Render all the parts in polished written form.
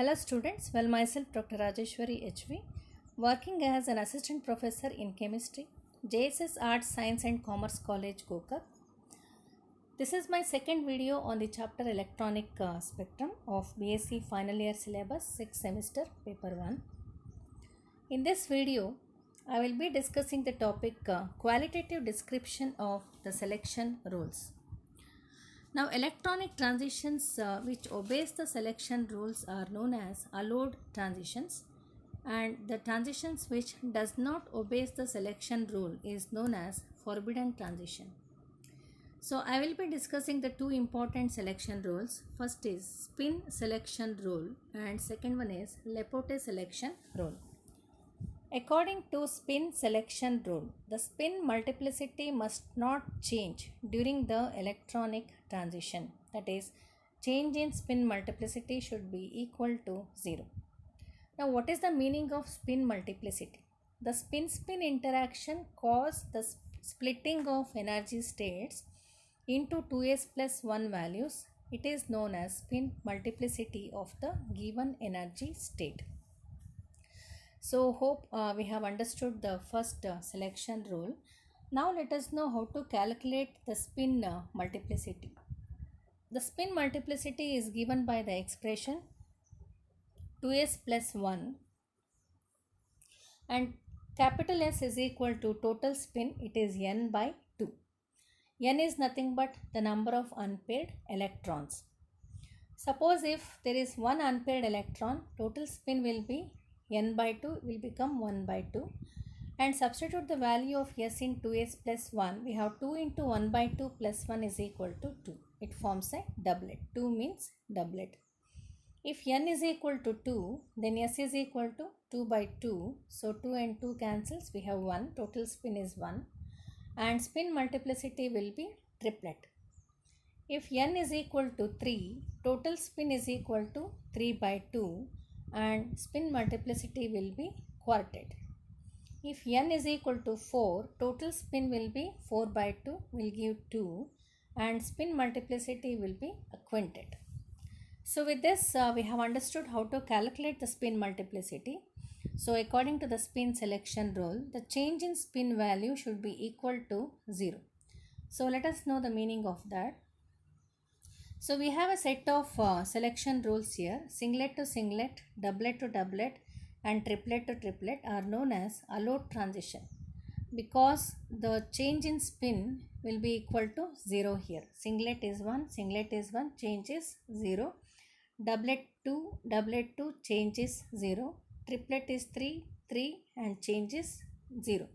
Hello students, myself Dr. Rajeshwari HV, working as an assistant professor in chemistry, JSS Arts, Science and Commerce College, Gokak. This is my second video on the chapter Electronic Spectrum of BSc final year syllabus 6th semester paper 1. In this video, I will be discussing the topic qualitative description of the selection rules. Now, electronic transitions which obeys the selection rules are known as allowed transitions, and the transitions which does not obey the selection rule is known as forbidden transition. So, I will be discussing the two important selection rules. First is spin selection rule and second one is Lepote selection rule. According to spin selection rule, the spin multiplicity must not change during the electronic transition. That is, change in spin multiplicity should be equal to 0. Now, what is the meaning of spin multiplicity? The spin-spin interaction causes the splitting of energy states into 2s plus 1 values. It is known as spin multiplicity of the given energy state. So, hope we have understood the first selection rule. Now, let us know how to calculate the spin multiplicity. The spin multiplicity is given by the expression 2s plus 1 and capital S is equal to total spin, it is n by 2. N is nothing but the number of unpaired electrons. Suppose if there is one unpaired electron, total spin will be n by 2 will become 1 by 2, and substitute the value of s in 2s plus 1. We have 2 into 1 by 2 plus 1 is equal to 2. It forms a doublet. 2 means doublet. If n is equal to 2, then s is equal to 2 by 2. So 2 and 2 cancels. We have 1. Total spin is 1. And spin multiplicity will be triplet. If n is equal to 3, total spin is equal to 3 by 2. And spin multiplicity will be quartet. If n is equal to 4, total spin will be 4 by 2 will give 2 and spin multiplicity will be a quintet. So with this we have understood how to calculate the spin multiplicity. So according to the spin selection rule, the change in spin value should be equal to 0. So let us know the meaning of that. So we have a set of selection rules here. Singlet to singlet, doublet to doublet and triplet to triplet are known as allowed transition because the change in spin will be equal to 0 here. Singlet is 1, change is 0. Doublet 2, change is 0. Triplet is 3 and change is 0.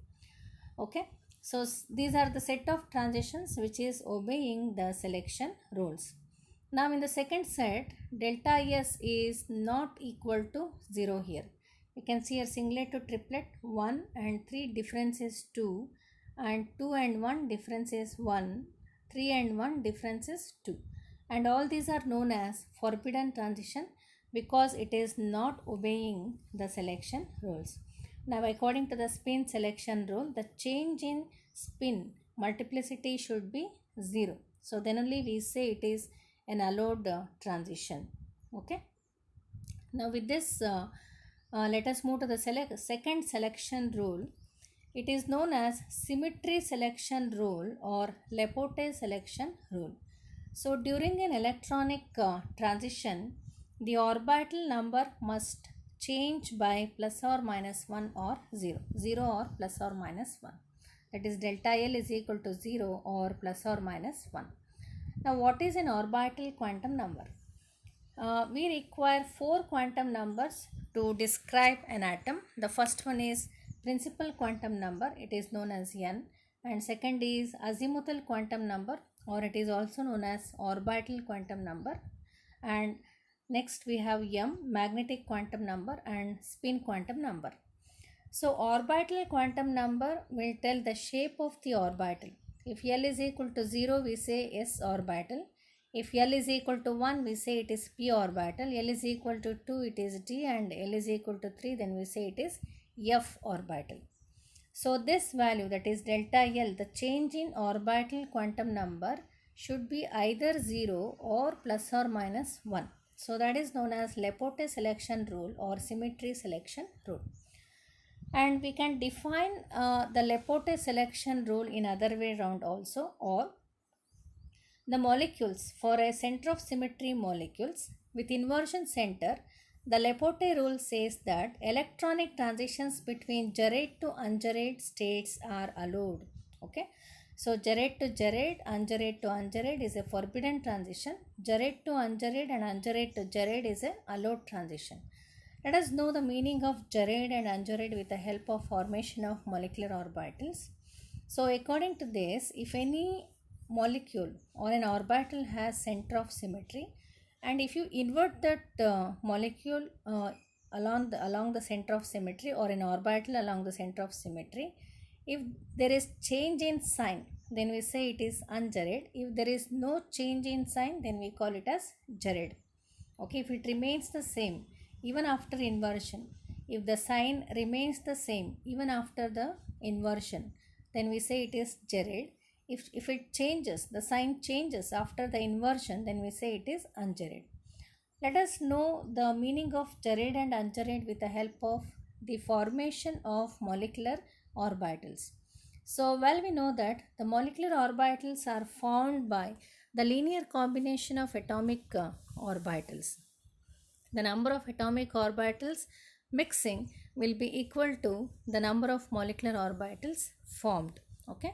Okay. So these are the set of transitions which is obeying the selection rules. Now in the second set, delta S is not equal to 0 here. You can see a singlet to triplet 1 and 3 difference is 2 and 2 and 1 difference is 1, 3 and 1 difference is 2. And all these are known as forbidden transition because it is not obeying the selection rules. Now according to the spin selection rule, the change in spin multiplicity should be 0. So then only we say it is an allowed transition. Okay. Now with this let us move to the second selection rule. It is known as symmetry selection rule or Lepote selection rule. So during an electronic transition, the orbital number must change by plus or minus 1 or 0 or plus or minus 1. That is delta L is equal to 0 or plus or minus 1. Now, what is an orbital quantum number? We require 4 quantum numbers to describe an atom. The first one is principal quantum number. It is known as n. And second is azimuthal quantum number, or it is also known as orbital quantum number. And next we have m, magnetic quantum number, and spin quantum number. So, orbital quantum number will tell the shape of the orbital. If L is equal to 0, we say S orbital. If L is equal to 1, we say it is P orbital. L is equal to 2, it is D, and L is equal to 3, then we say it is F orbital. So this value, that is delta L, the change in orbital quantum number should be either 0 or plus or minus 1. So that is known as Lepote selection rule or symmetry selection rule. And we can define the Lepote selection rule in other way around also, or the molecules for a center of symmetry molecules with inversion center. The Lepote rule says that electronic transitions between Jared to unjared states are allowed. Okay. So Jared to Jared, unjared to unjared is a forbidden transition. Jared to unjared and unjared to Jared is a allowed transition. Let us know the meaning of Jared and unjared with the help of formation of molecular orbitals. So according to this, if any molecule or an orbital has center of symmetry, and if you invert that molecule along the center of symmetry, or an orbital along the center of symmetry, if there is change in sign, then we say it is unjared. If there is no change in sign, then we call it as jared. Okay, if it remains the same even after inversion, if the sign remains the same even after the inversion, then we say it is jared. If it changes, the sign changes after the inversion, then we say it is unjared. Let us know the meaning of jared and unjared with the help of the formation of molecular orbitals. So, well, we know that the molecular orbitals are formed by the linear combination of atomic orbitals. The number of atomic orbitals mixing will be equal to the number of molecular orbitals formed. Okay.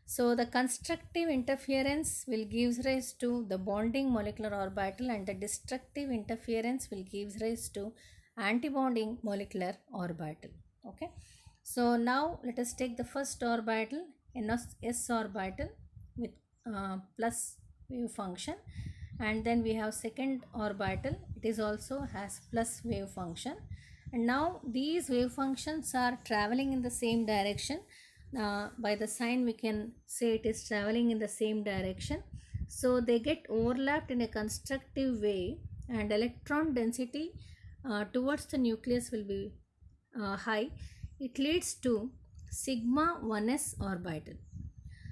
So the constructive interference will give rise to the bonding molecular orbital, and the destructive interference will give rise to antibonding molecular orbital. Okay. So now let us take the first orbital, s orbital with plus wave function, and then we have second orbital, it is also has plus wave function, and now these wave functions are traveling in the same direction. By the sign we can say it is traveling in the same direction. So they get overlapped in a constructive way, and electron density towards the nucleus will be high. It leads to sigma 1s orbital.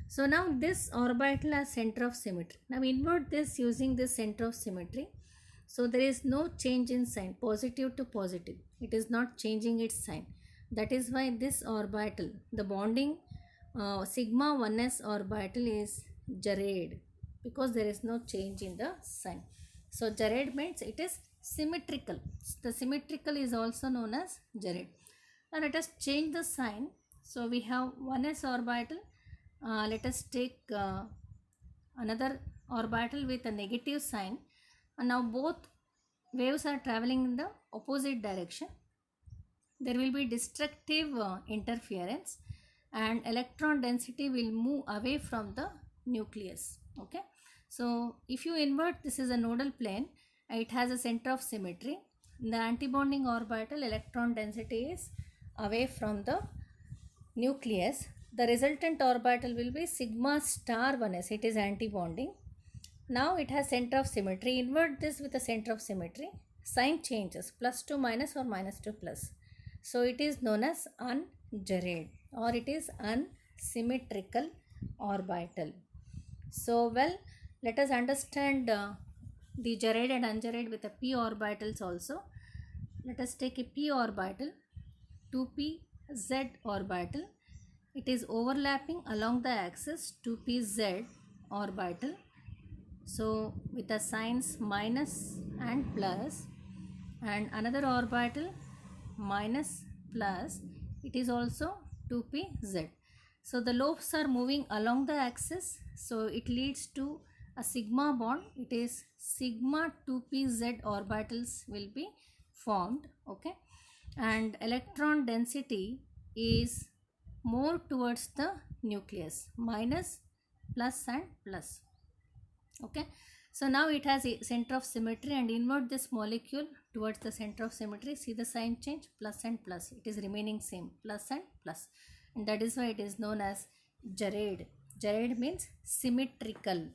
So now this orbital has center of symmetry. Now invert this using this center of symmetry. So there is no change in sign, positive to positive. It is not changing its sign. That is why this orbital, the bonding sigma 1s orbital is jared, because there is no change in the sign. So jared means it is symmetrical. The symmetrical is also known as jared. Now let us change the sign. So we have 1s orbital. Let us take another orbital with a negative sign, and now both waves are traveling in the opposite direction. There will be destructive interference, and electron density will move away from the nucleus. Okay, so if you invert, this is a nodal plane, it has a center of symmetry. In the antibonding orbital, electron density is away from the nucleus. The resultant orbital will be sigma star 1s, it is antibonding. Now it has center of symmetry. Invert this with a center of symmetry, sign changes, plus to minus or minus to plus. So it is known as unjared, or it is unsymmetrical orbital. So well, let us understand the jared and unjared with the p orbitals also. Let us take a p orbital, 2pz orbital. It is overlapping along the axis 2pz orbital. So with the signs minus and plus, and another orbital minus plus, it is also 2pz. So the lobes are moving along the axis, so it leads to a sigma bond. It is sigma 2pz orbitals will be formed. Okay, and electron density is more towards the nucleus, minus, plus and plus. Okay, so now it has a center of symmetry, and invert this molecule towards the center of symmetry. See the sign change, plus and plus, it is remaining same, plus and plus, and that is why it is known as jared. Jared means symmetrical.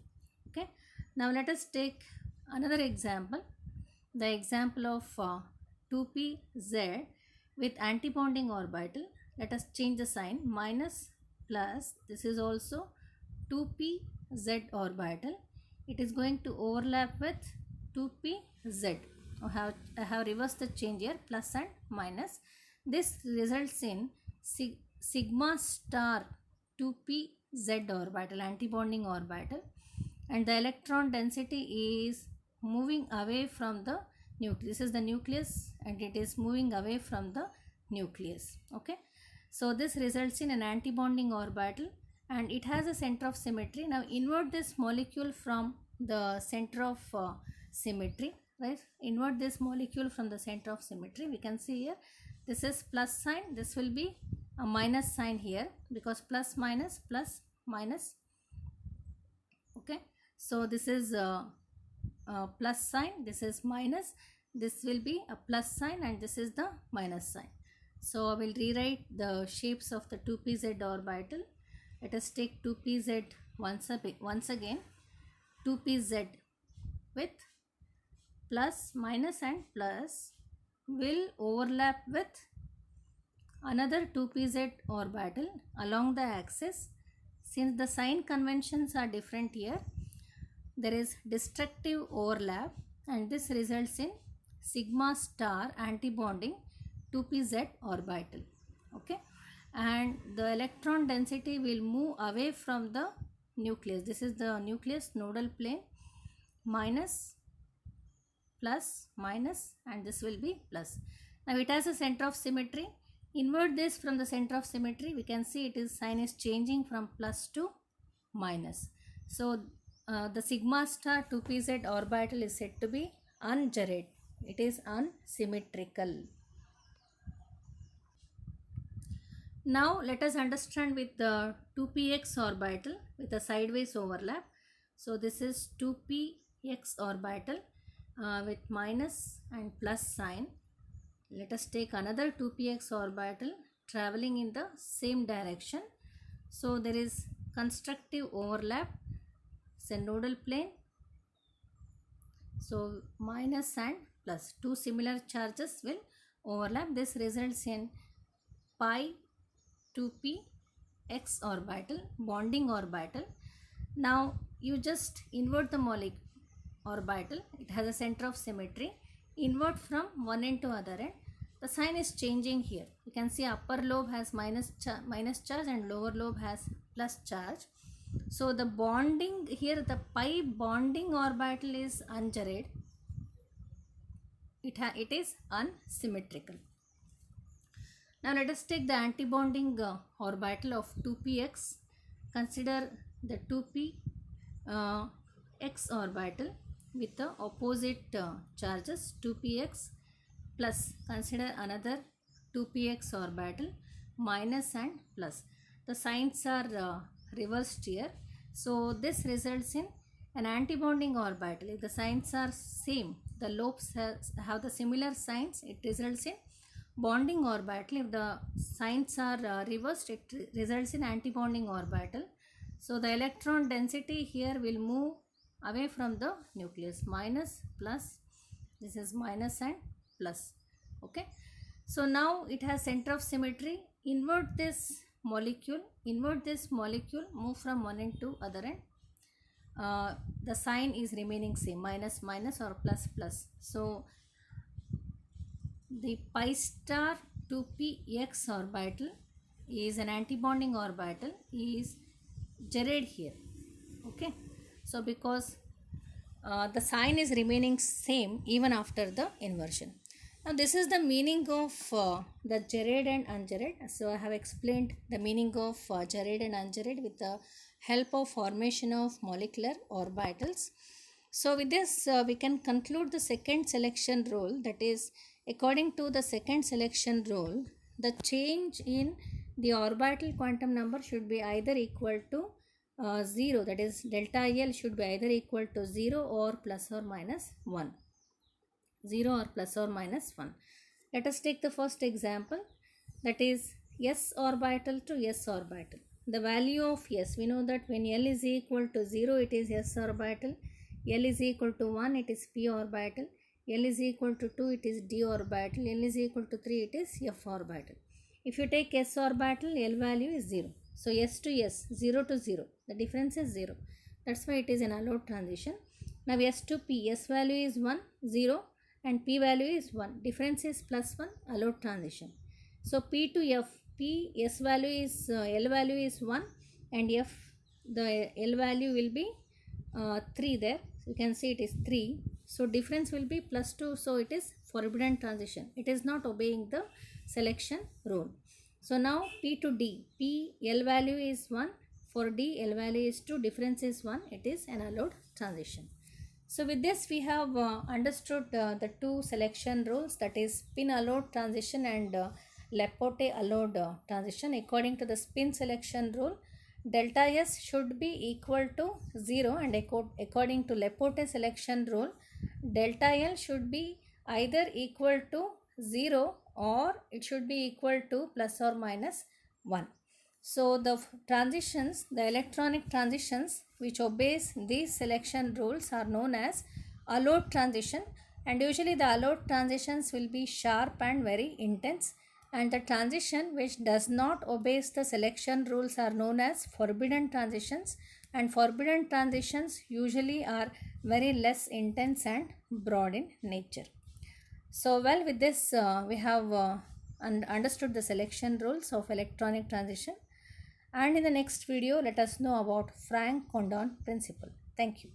Okay, now let us take another example, the example of 2pz with antibonding orbital. Let us change the sign, minus plus, this is also 2pz orbital. It is going to overlap with 2pz. I have reversed the change here, plus and minus. This results in sigma star 2pz orbital, antibonding orbital, and the electron density is moving away from the nucleus. This is the nucleus and it is moving away from the nucleus. Okay, so this results in an antibonding orbital and it has a center of symmetry. Now invert this molecule from the center of symmetry, right? Invert this molecule from the center of symmetry. We can see here this is plus sign, this will be a minus sign here because plus minus, okay. So this is plus sign, this is minus, this will be a plus sign and this is the minus sign. So I will rewrite the shapes of the 2pz orbital. Let us take 2pz once again. 2pz with plus, minus and plus will overlap with another 2pz orbital along the axis. Since the sign conventions are different here, there is destructive overlap and this results in sigma star antibonding 2pz orbital. Okay, and the electron density will move away from the nucleus. This is the nucleus nodal plane, minus, plus, minus, and this will be plus. Now it has a center of symmetry. Invert this from the center of symmetry. We can see it is sign is changing from plus to minus. So the sigma star 2pz orbital is said to be unjarred. It is unsymmetrical. Now let us understand with the 2px orbital with a sideways overlap. So this is 2px orbital with minus and plus sign. Let us take another 2px orbital traveling in the same direction. So there is constructive overlap. It's a nodal plane. So minus and plus, two similar charges will overlap. This results in pi 2px orbital, bonding orbital. Now you just invert the molecule orbital. It has a center of symmetry. Invert from one end to other end. The sign is changing here. You can see upper lobe has minus charge and lower lobe has plus charge. So the bonding here, the pi bonding orbital is unjarred. It is unsymmetrical. Now let us take the antibonding orbital of 2px. Consider the 2px orbital with the opposite charges 2px plus. Consider another 2px orbital minus and plus. The signs are reversed here. So this results in an antibonding orbital. If the signs are same, the lobes have the similar signs, it results in bonding orbital. If the signs are reversed, it results in antibonding orbital. So the electron density here will move away from the nucleus, minus, plus, this is minus and plus. Okay, so now it has center of symmetry. Invert this molecule, move from one end to other end. The sign is remaining same, minus, minus or plus, plus. So the pi star 2px orbital is an antibonding orbital, is jarred here. Okay, so because the sign is remaining same even after the inversion. Now this is the meaning of the jarred and unjarred. So I have explained the meaning of jarred and unjarred with the help of formation of molecular orbitals. So with this we can conclude the second selection rule. That is, according to the second selection rule, the change in the orbital quantum number should be either equal to 0, that is delta L should be either equal to 0 or plus or minus 1. 0 or plus or minus 1. Let us take the first example, that is s orbital to s orbital. The value of s, we know that when L is equal to 0, it is s orbital. L is equal to 1, it is p orbital. L is equal to 2, it is d orbital. L is equal to 3, it is f orbital. If you take s orbital, L value is 0. So s to s, 0 to 0, the difference is 0. That's why it is an allowed transition. Now S to P, S value is 1, 0 and P value is 1. Difference is +1, allowed transition. So P to F, P S value is L value is 1 and F the L value will be 3 there. So you can see it is 3. So difference will be +2. So it is forbidden transition. It is not obeying the selection rule. So now P to D, P L value is 1. For D L value is 2. Difference is 1. It is an allowed transition. So with this we have understood the two selection rules, that is spin allowed transition and Laporte allowed transition. According to the spin selection rule, delta S should be equal to 0 and according to Laporte selection rule, delta L should be either equal to 0 or it should be equal to ±1. So the transitions, the electronic transitions which obeys these selection rules are known as allowed transition, and usually the allowed transitions will be sharp and very intense, and the transition which does not obeys the selection rules are known as forbidden transitions, and forbidden transitions usually are very less intense and broad in nature. So well, with this we have understood the selection rules of electronic transition, and in the next video let us know about Franck-Condon principle. Thank you.